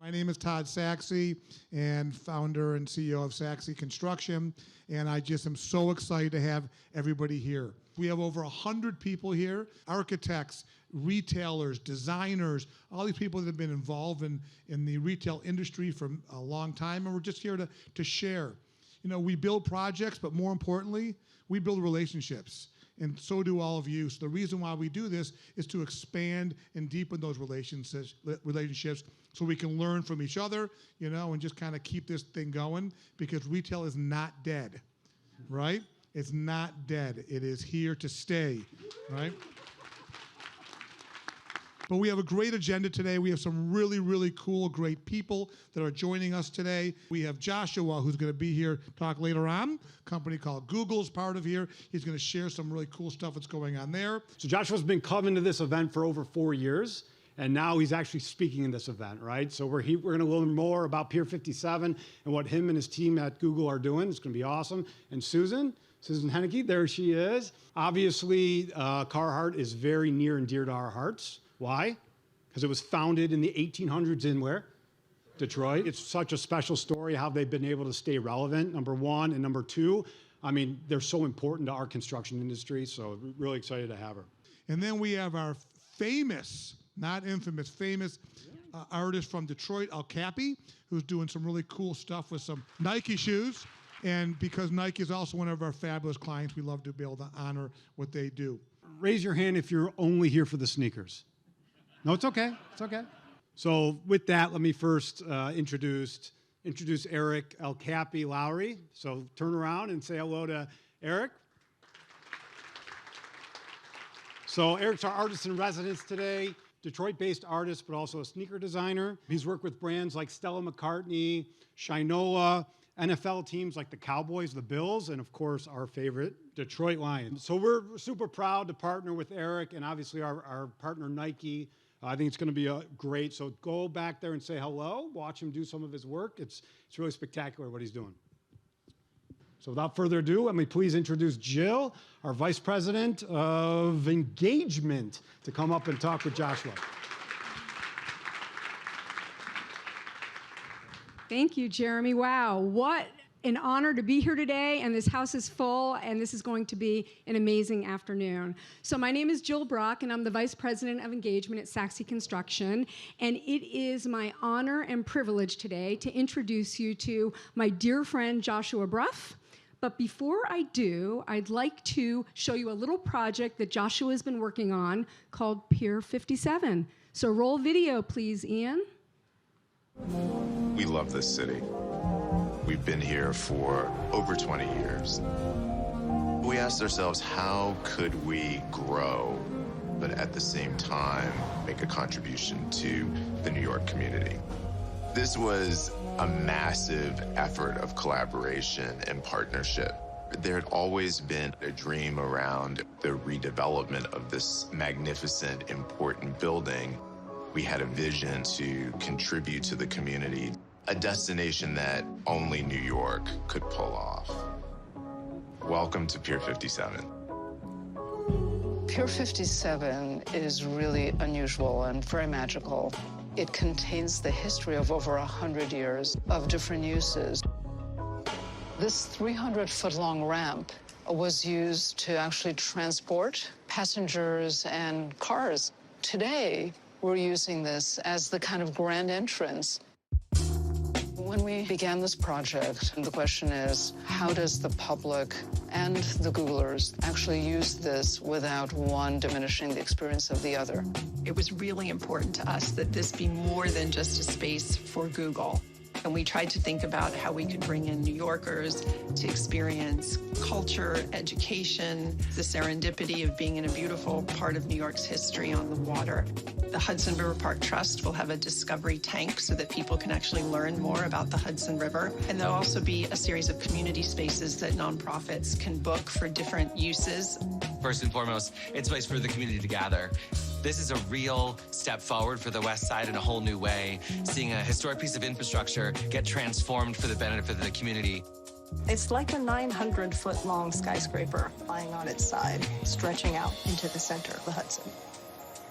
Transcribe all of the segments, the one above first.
My name is Todd Sachse, and founder and CEO of Sachse Construction, and I just am so excited to have everybody here. We have over 100 people here, architects, retailers, designers, all these people that have been involved in the retail industry for a long time, and we're just here to share. You know, we build projects, but more importantly, we build relationships. And so do all of you. So the reason why we do this is to expand and deepen those relationships so we can learn from each other, you know, and just kind of keep this thing going, because retail is not dead, right? It's not dead. It is here to stay, right? But we have a great agenda today. We have some really, really cool, great people that are joining us today. We have Joshua, who's going to be here to talk later on. A company called Google's part of here. He's going to share some really cool stuff that's going on there. So Joshua's been coming to this event for over 4 years, and now he's actually speaking in this event, right? So we're going to learn more about Pier 57 and what him and his team at Google are doing. It's going to be awesome. And Susan Henneke, there she is. Obviously, Carhartt is very near and dear to our hearts. Why? Because it was founded in the 1800s in where? Detroit. It's such a special story how they've been able to stay relevant, number one. And number two, I mean, they're so important to our construction industry, so really excited to have her. And then we have our famous, not infamous, famous artist from Detroit, El Capi, who's doing some really cool stuff with some Nike shoes. And because Nike is also one of our fabulous clients, we love to be able to honor what they do. Raise your hand if you're only here for the sneakers. No, it's okay. It's okay. So with that, let me first introduce Eric El Capi Lowry. So turn around and say hello to Eric. So Eric's our artist in residence today, Detroit-based artist, but also a sneaker designer. He's worked with brands like Stella McCartney, Shinola, NFL teams like the Cowboys, the Bills, and of course our favorite, Detroit Lions. So we're super proud to partner with Eric and obviously our partner Nike. I think it's going to be great. So go back there and say hello, watch him do some of his work. It's really spectacular what he's doing. So without further ado, let me please introduce Jill, our Vice President of Engagement, to come up and talk with Joshua. Thank you, Jeremy. Wow, what an honor to be here today, and this house is full, and this is going to be an amazing afternoon. So my name is Jill Brock, and I'm the Vice President of Engagement at Sachse Construction, and it is my honor and privilege today to introduce you to my dear friend, Joshua Bruff. But before I do, I'd like to show you a little project that Joshua has been working on called Pier 57. So roll video, please, Ian. We love this city. We've been here for over 20 years. We asked ourselves, how could we grow, but at the same time, make a contribution to the New York community? This was a massive effort of collaboration and partnership. There had always been a dream around the redevelopment of this magnificent, important building. We had a vision to contribute to the community, a destination that only New York could pull off. Welcome to Pier 57. Pier 57 is really unusual and very magical. It contains the history of over 100 years of different uses. This 300-foot-long ramp was used to actually transport passengers and cars. Today, we're using this as the kind of grand entrance. When we began this project, the question is, how does the public and the Googlers actually use this without one diminishing the experience of the other? It was really important to us that this be more than just a space for Google. And we tried to think about how we could bring in New Yorkers to experience culture, education, the serendipity of being in a beautiful part of New York's history on the water. The Hudson River Park Trust will have a discovery tank so that people can actually learn more about the Hudson River. And there'll also be a series of community spaces that nonprofits can book for different uses. First and foremost, it's a place for the community to gather. This is a real step forward for the West Side in a whole new way, seeing a historic piece of infrastructure get transformed for the benefit of the community. It's like a 900-foot-long skyscraper lying on its side, stretching out into the center of the Hudson.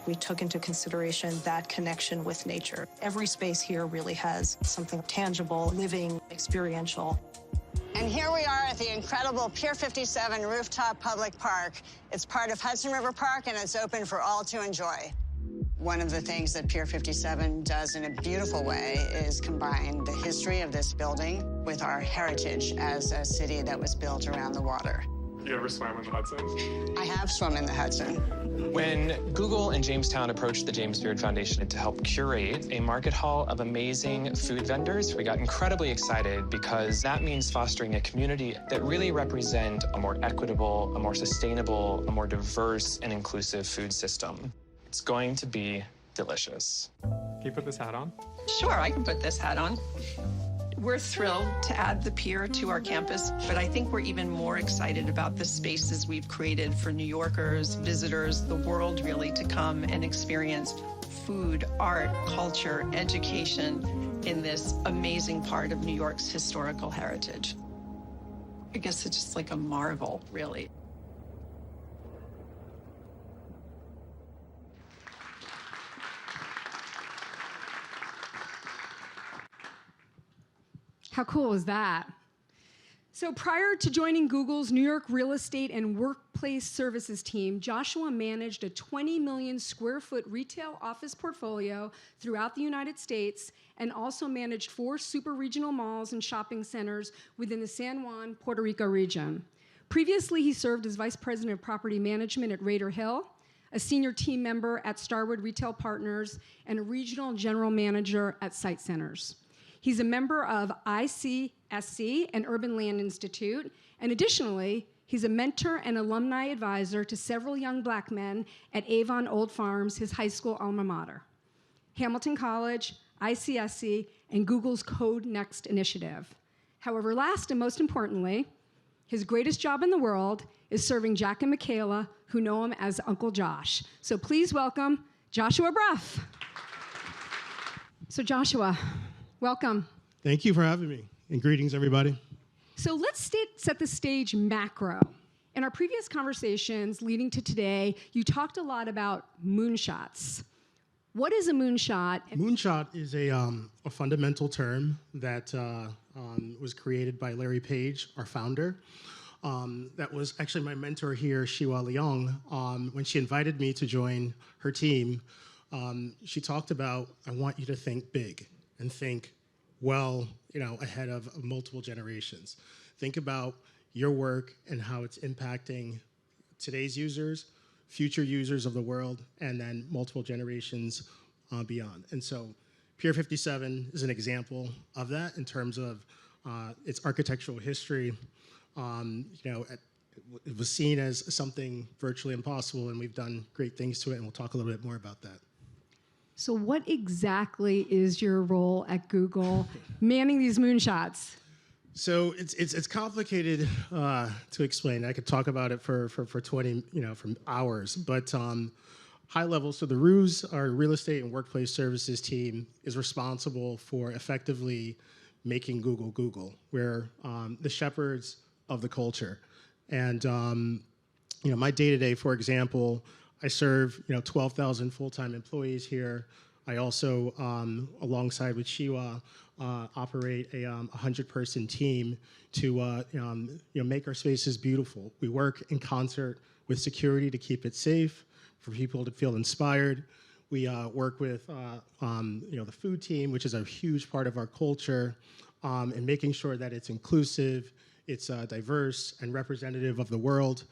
We took into consideration that connection with nature. Every space here really has something tangible, living, experiential. And here we are at the incredible Pier 57 rooftop public park. It's part of Hudson River Park, and it's open for all to enjoy. One of the things that Pier 57 does in a beautiful way is combine the history of this building with our heritage as a city that was built around the water. You ever swam in the Hudson? I have swum in the Hudson. When Google and Jamestown approached the James Beard Foundation to help curate a market hall of amazing food vendors, we got incredibly excited because that means fostering a community that really represent a more equitable, a more sustainable, a more diverse and inclusive food system. It's going to be delicious. Can you put this hat on? Sure, I can put this hat on. We're thrilled to add the Pier to our campus, but I think we're even more excited about the spaces we've created for New Yorkers, visitors, the world really to come and experience food, art, culture, education in this amazing part of New York's historical heritage. I guess it's just like a marvel, really. How cool is that? So prior to joining Google's New York real estate and workplace services team, Joshua managed a 20 million square foot retail office portfolio throughout the United States and also managed 4 super regional malls and shopping centers within the San Juan, Puerto Rico region. Previously, he served as vice president of property management at Raider Hill, a senior team member at Starwood Retail Partners, and a regional general manager at Site Centers. He's a member of ICSC and Urban Land Institute, and additionally, he's a mentor and alumni advisor to several young black men at Avon Old Farms, his high school alma mater, Hamilton College, ICSC, and Google's Code Next initiative. However, last and most importantly, his greatest job in the world is serving Jack and Michaela, who know him as Uncle Josh. So please welcome Joshua Bruff. So Joshua, welcome. Thank you for having me, and greetings, everybody. So let's set the stage macro. In our previous conversations leading to today, you talked a lot about moonshots. What is a moonshot? Moonshot is a fundamental term that was created by Larry Page, our founder. That was actually my mentor here, Shiwa Leong. When she invited me to join her team, she talked about, I want you to think big and think well, ahead of multiple generations. Think about your work and how it's impacting today's users, future users of the world, and then multiple generations beyond. And so Pier 57 is an example of that in terms of its architectural history. It was seen as something virtually impossible, and we've done great things to it, and we'll talk a little bit more about that. So what exactly is your role at Google manning these moonshots? So it's complicated to explain. I could talk about it for 20 from hours, but high level. So the RUS, our real estate and workplace services team, is responsible for effectively making Google Google. We're the shepherds of the culture, and my day-to-day, for example, I serve 12,000 full-time employees here. I also, alongside with Shiwa, operate a 100-person team to make our spaces beautiful. We work in concert with security to keep it safe, for people to feel inspired. We work with the food team, which is a huge part of our culture, and making sure that it's inclusive, it's diverse and representative of the world.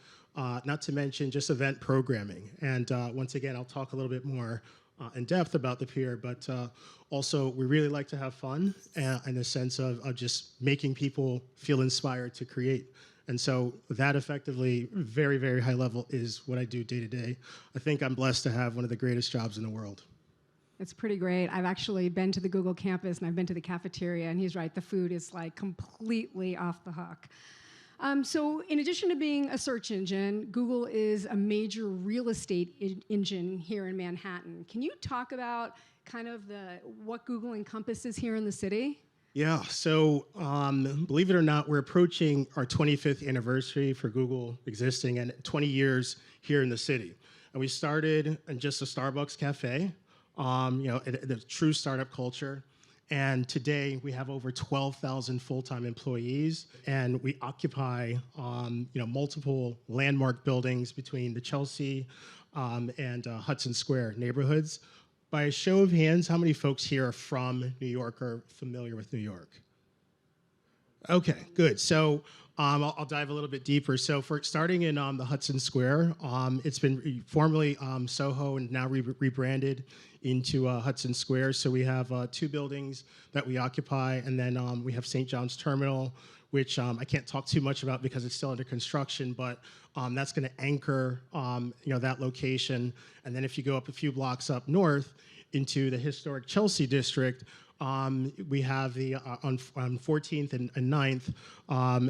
Not to mention just event programming. And once again, I'll talk a little bit more in depth about the Pier, but also we really like to have fun in the sense of just making people feel inspired to create. And so that effectively, very, very high level, is what I do day to day. I think I'm blessed to have one of the greatest jobs in the world. It's pretty great. I've actually been to the Google campus and I've been to the cafeteria, and he's right, the food is like completely off the hook. So in addition to being a search engine, Google is a major real estate engine here in Manhattan. Can you talk about kind of what Google encompasses here in the city? Yeah, so believe it or not, we're approaching our 25th anniversary for Google existing and 20 years here in the city. And we started in just a Starbucks cafe, the true startup culture. And today we have over 12,000 full-time employees, and we occupy, multiple landmark buildings between the Chelsea and Hudson Square neighborhoods. By a show of hands, how many folks here are from New York or familiar with New York? Okay, good. So I'll dive a little bit deeper. So for starting in the Hudson Square, it's been formerly Soho and now rebranded into Hudson Square. So we have 2 buildings that we occupy, and then we have St. John's Terminal, which I can't talk too much about because it's still under construction, but that's going to anchor that location. And then if you go up a few blocks up north into the historic Chelsea district, we have the on 14th and 9th,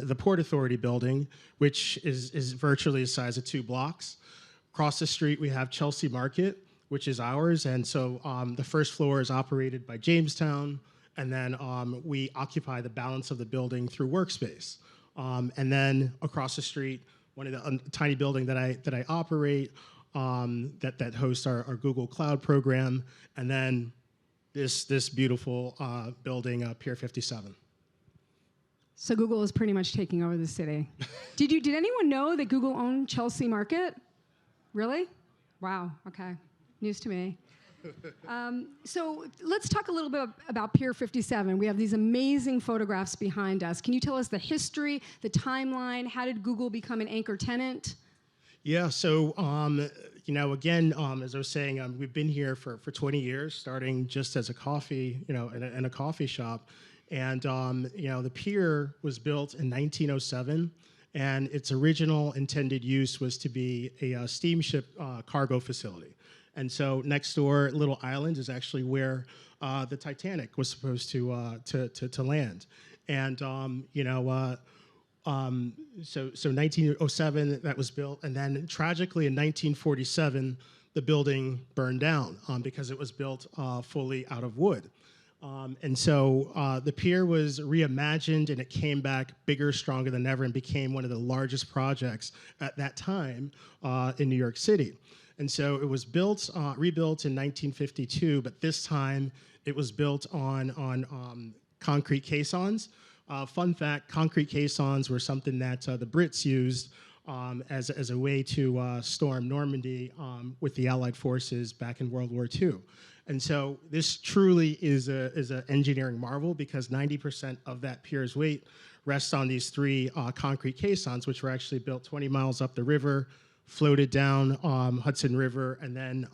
the Port Authority building, which is virtually the size of 2 blocks. Across the street, we have Chelsea Market, which is ours. And so the first floor is operated by Jamestown, and then we occupy the balance of the building through workspace. And then across the street, one of the tiny building that I operate that hosts our Google Cloud program, and then this beautiful building, Pier 57. So Google is pretty much taking over the city. Did anyone know that Google owned Chelsea Market? Really? Wow. Okay. News to me. So let's talk a little bit about Pier 57. We have these amazing photographs behind us. Can you tell us the history, the timeline? How did Google become an anchor tenant? Yeah, so, again, as I was saying, we've been here for 20 years, starting just as a coffee, in a coffee shop. And, the pier was built in 1907, and its original intended use was to be a steamship cargo facility. And so next door, Little Island is actually where the Titanic was supposed to land. And, so 1907, that was built, and then tragically in 1947, the building burned down because it was built fully out of wood. And so the pier was reimagined, and it came back bigger, stronger than ever, and became one of the largest projects at that time in New York City. And so it was rebuilt in 1952, but this time it was built on concrete caissons. Fun fact, concrete caissons were something that the Brits used as a way to storm Normandy with the Allied forces back in World War II. And so this truly is an engineering marvel, because 90% of that pier's weight rests on these 3 concrete caissons, which were actually built 20 miles up the river, floated down Hudson River, and then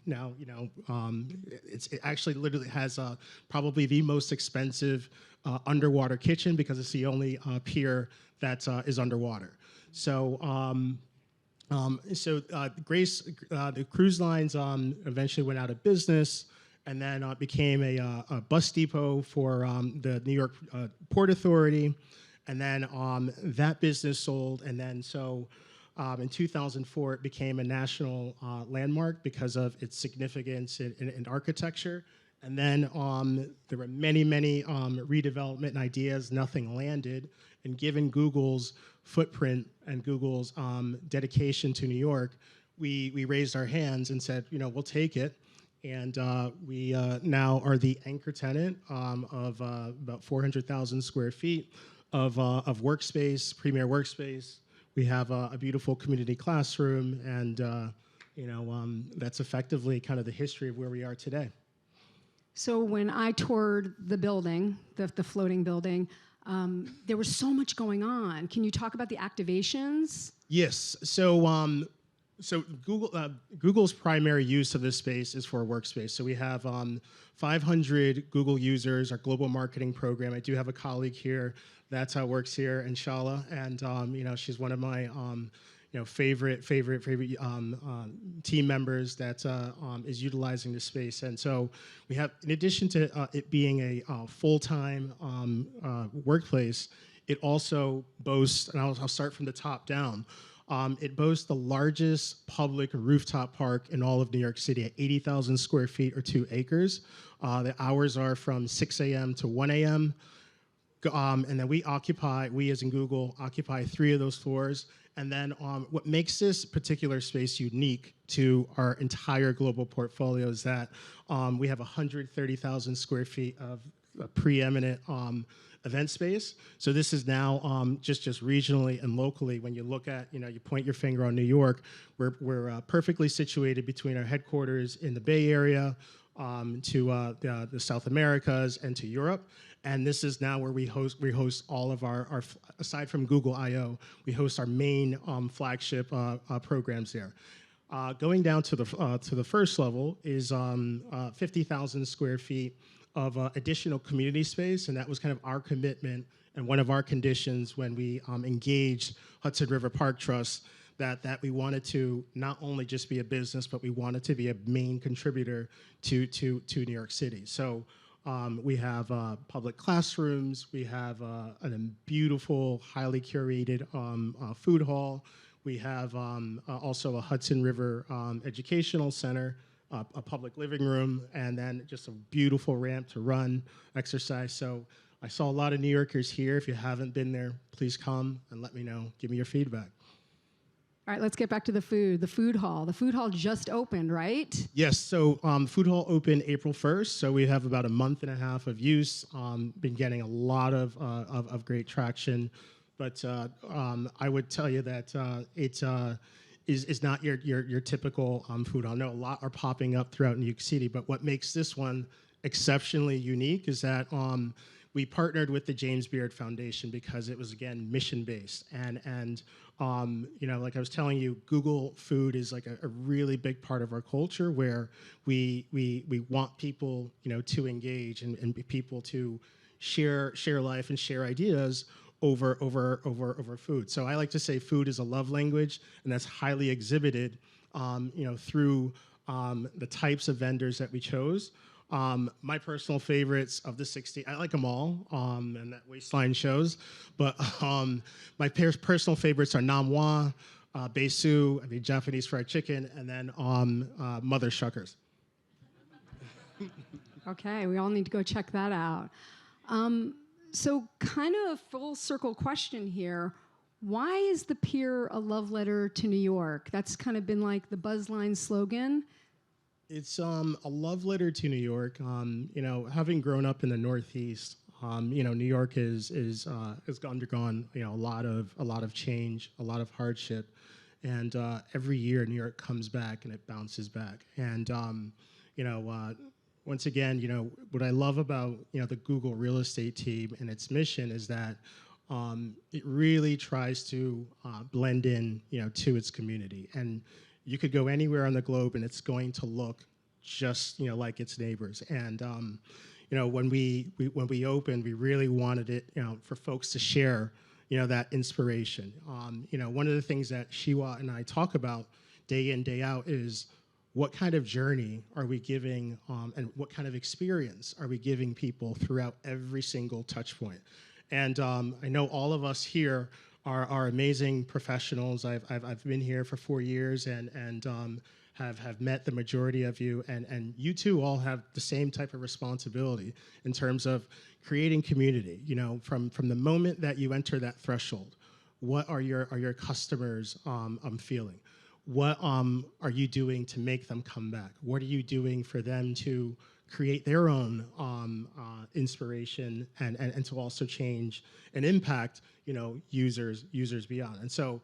now, it actually literally has probably the most expensive underwater kitchen, because it's the only pier that is underwater. So, the cruise lines eventually went out of business, and then became a bus depot for the New York Port Authority, and then that business sold, and then so in 2004 it became a national landmark because of its significance in architecture. And then there were many redevelopment ideas. Nothing landed. And given Google's footprint and Google's dedication to New York, we raised our hands and said, we'll take it. And we now are the anchor tenant of about 400,000 square feet of workspace, premier workspace. We have a beautiful community classroom, and that's effectively kind of the history of where we are today. So when I toured the building, the floating building, there was so much going on. Can you talk about the activations? Yes. So Google's primary use of this space is for a workspace. So we have 500 Google users, our global marketing program. I do have a colleague here that works here, Inshallah, and she's one of my favorite team members that is utilizing the space. And so we have, in addition to it being a full-time workplace, it also boasts, and I'll start from the top down, it boasts the largest public rooftop park in all of New York City at 80,000 square feet or 2 acres. The hours are from 6 a.m. to 1 a.m. And then we as in Google, occupy 3 of those floors. And then what makes this particular space unique to our entire global portfolio is that we have 130,000 square feet of preeminent event space. So this is now just regionally and locally. When you look at, you point your finger on New York, we're perfectly situated between our headquarters in the Bay Area to the South Americas and to Europe. And this is now where we host all of our aside from Google I/O, we host our main flagship programs there. Going down to the first level is 50,000 square feet of additional community space, and that was kind of our commitment and one of our conditions when we engaged Hudson River Park Trust, that we wanted to not only just be a business, but we wanted to be a main contributor to New York City. So we have public classrooms, we have a beautiful, highly curated food hall. We have also a Hudson River Educational Center, a public living room, and then just a beautiful ramp to run, exercise. So I saw a lot of New Yorkers here. If you haven't been there, please come and let me know. Give me your feedback. All right, let's get back to the food. The food hall. The food hall just opened, right? Yes, so food hall opened April 1st, so we have about a month and a half of use. Been getting a lot of great traction, but I would tell you that it is not your typical food hall. I know a lot are popping up throughout New York City, but what makes this one exceptionally unique is that we partnered with the James Beard Foundation because it was, again, mission-based. And like I was telling you, Google food is like a really big part of our culture where we want people, to engage and people to share life and share ideas over food. So I like to say food is a love language, and that's highly exhibited, through the types of vendors that we chose. My personal favorites of the 60, I like them all, and that waistline shows, but my personal favorites are Namwa, Beisu, Japanese fried chicken, and then Mother Shuckers. Okay, we all need to go check that out. So kind of full circle question here. Why is the Pier a love letter to New York? That's kind of been like the buzzline slogan. It's a love letter to New York. Having grown up in the Northeast, New York has undergone a lot of change, a lot of hardship, and every year New York comes back and it bounces back. And once again, what I love about the Google real estate team and its mission is that it really tries to blend in to its community. And you could go anywhere on the globe and it's going to look just like its neighbors. And when we opened, we really wanted it for folks to share that inspiration. One of the things that Shiwa and I talk about day in, day out is what kind of journey are we giving and what kind of experience are we giving people throughout every single touch point. And I know all of us here are amazing professionals. I've been here for 4 years and have met the majority of you, and you too all have the same type of responsibility in terms of creating community. From the moment that you enter that threshold, what are your customers feeling? What are you doing to make them come back? What are you doing for them to create their own inspiration and to also change and impact users beyond? And so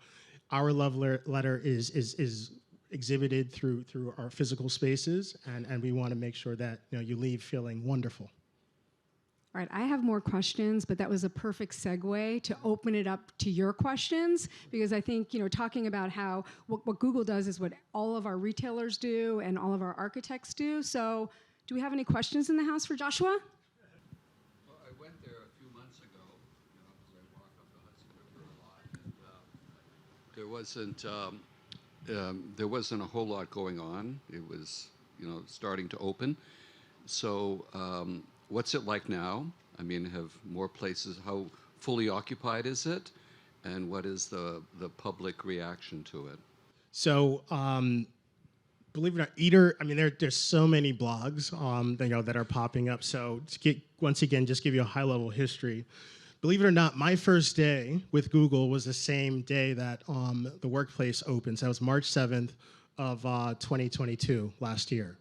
our love letter is exhibited through our physical spaces, and we want to make sure that you leave feeling wonderful. All right, I have more questions, but that was a perfect segue to open it up to your questions, because I think, talking about how what Google does is what all of our retailers do and all of our architects do. So do we have any questions in the house for Joshua? Well, I went there a few months ago, because I walk up the Hudson River a lot, and there wasn't a whole lot going on. It was, starting to open. So what's it like now? I mean, have more places, how fully occupied is it? And what is the public reaction to it? So, believe it or not, there's so many blogs that are popping up. So once again, just give you a high-level history. believe it or not, my first day with Google was the same day that the workplace opened. So that was March 7th of 2022, last year.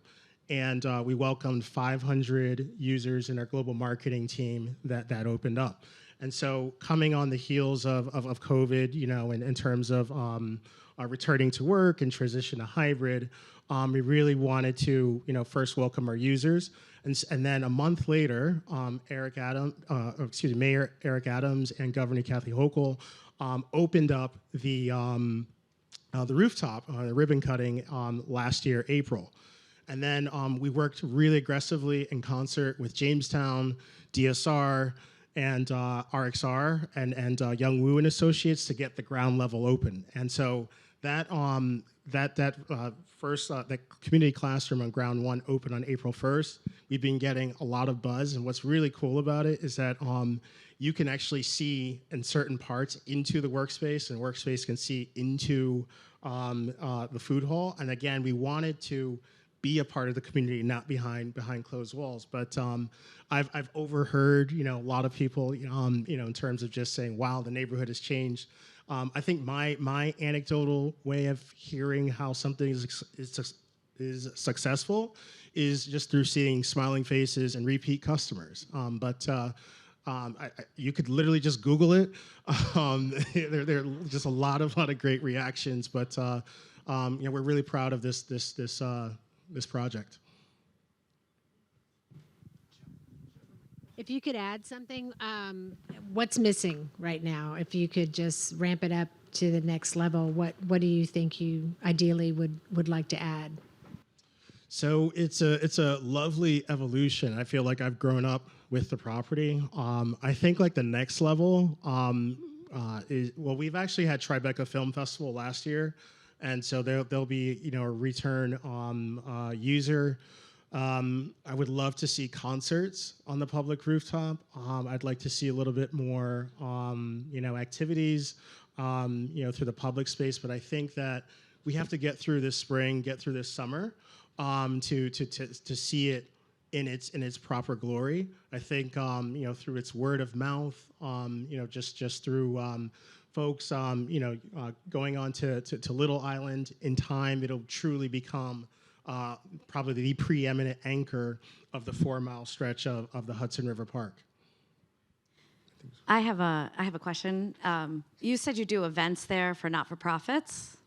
And we welcomed 500 users in our global marketing team that opened up. And so coming on the heels of COVID, you know, in terms of returning to work and transition to hybrid, we really wanted to, you know, first welcome our users. And then a month later, Mayor Eric Adams and Governor Kathy Hochul opened up the rooftop, the ribbon cutting last year, April. And then we worked really aggressively in concert with Jamestown, DSR, and RXR, and Young Woo and Associates to get the ground level open. And so that community classroom on ground one opened on April 1st. We've been getting a lot of buzz, and what's really cool about it is that you can actually see in certain parts into the workspace, and workspace can see into the food hall. And again, we wanted to be a part of the community, not behind closed walls. But I've overheard, you know, a lot of people, you know, in terms of just saying, "Wow, the neighborhood has changed." I think my anecdotal way of hearing how something is successful is just through seeing smiling faces and repeat customers. You could literally just Google it. There are just a lot of great reactions. But you know, we're really proud of this project. If you could add something, what's missing right now? If you could just ramp it up to the next level, what do you think you ideally would like to add? So it's a lovely evolution. I feel like I've grown up with the property. I think like the next level is, well, we've actually had Tribeca Film Festival last year, and so there'll be, you know, a return user. I would love to see concerts on the public rooftop. I'd like to see a little bit more, you know, activities, you know, through the public space. But I think that we have to get through this spring, get through this summer, to see it in its proper glory. I think, you know, through its word of mouth, you know, just through folks, you know, going on to Little Island. In time, it'll truly become probably the preeminent anchor of the 4-mile stretch of the Hudson River Park. I have a question. You said you do events there for not-for-profits?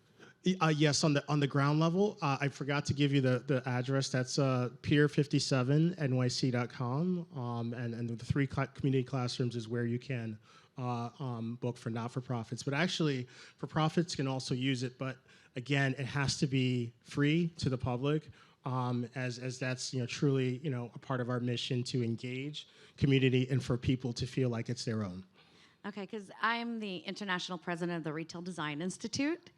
Yes, on the ground level. I forgot to give you the address. That's Pier57NYC.com, and the 3 community classrooms is where you can book for not-for-profits. But actually, for-profits can also use it. But again, it has to be free to the public, as that's, you know, truly, you know, a part of our mission to engage community and for people to feel like it's their own. Okay, because I'm the international president of the Retail Design Institute.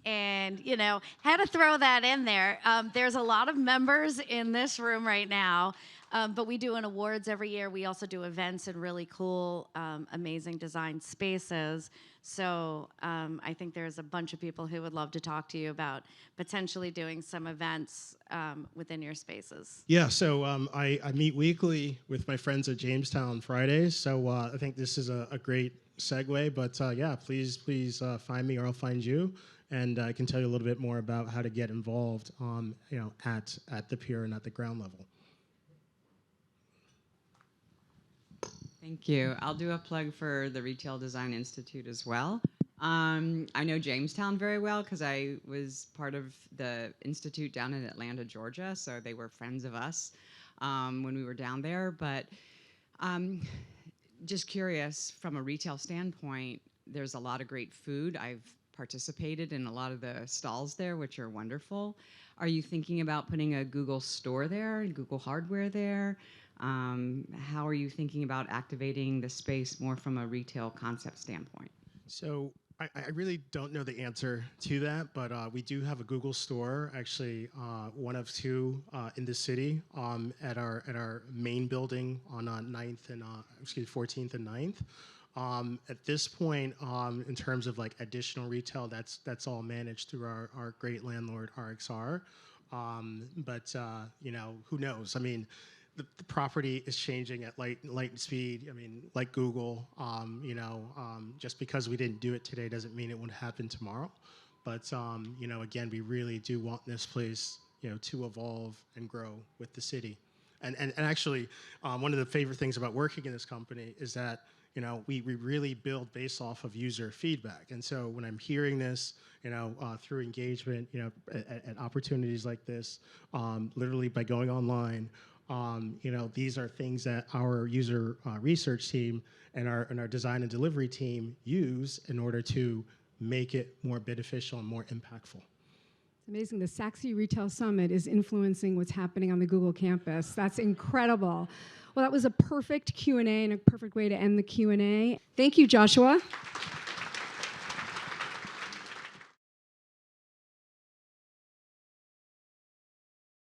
And, you know, had to throw that in there. There's a lot of members in this room right now, but we do an awards every year. We also do events in really cool, amazing design spaces. So I think there's a bunch of people who would love to talk to you about potentially doing some events within your spaces. Yeah, so I meet weekly with my friends at Jamestown Fridays. So I think this is a great segue. But yeah, please find me or I'll find you. And I can tell you a little bit more about how to get involved, you know, at the pier and at the ground level. Thank you. I'll do a plug for the Retail Design Institute as well. I know Jamestown very well because I was part of the institute down in Atlanta, Georgia. So they were friends of us when we were down there. But just curious, from a retail standpoint, there's a lot of great food. I've participated in a lot of the stalls there, which are wonderful. Are you thinking about putting a Google store there, Google hardware there? How are you thinking about activating the space more from a retail concept standpoint? So I really don't know the answer to that, but we do have a Google store, actually one of 2 in the city, at our main building on 14th and 9th. At this point, in terms of like additional retail, that's all managed through our great landlord RXR. But you know, who knows? I mean, the property is changing at light speed. I mean, like Google, just because we didn't do it today doesn't mean it won't happen tomorrow. But, again, we really do want this place, to evolve and grow with the city. And actually, one of the favorite things about working in this company is that, we really build based off of user feedback. And so when I'm hearing this, through engagement, at opportunities like this, literally by going online, these are things that our user research team and our design and delivery team use in order to make it more beneficial and more impactful. It's amazing. The Sachse Retail Summit is influencing what's happening on the Google campus. That's incredible. Well, that was a perfect Q&A and a perfect way to end the Q&A. Thank you, Joshua.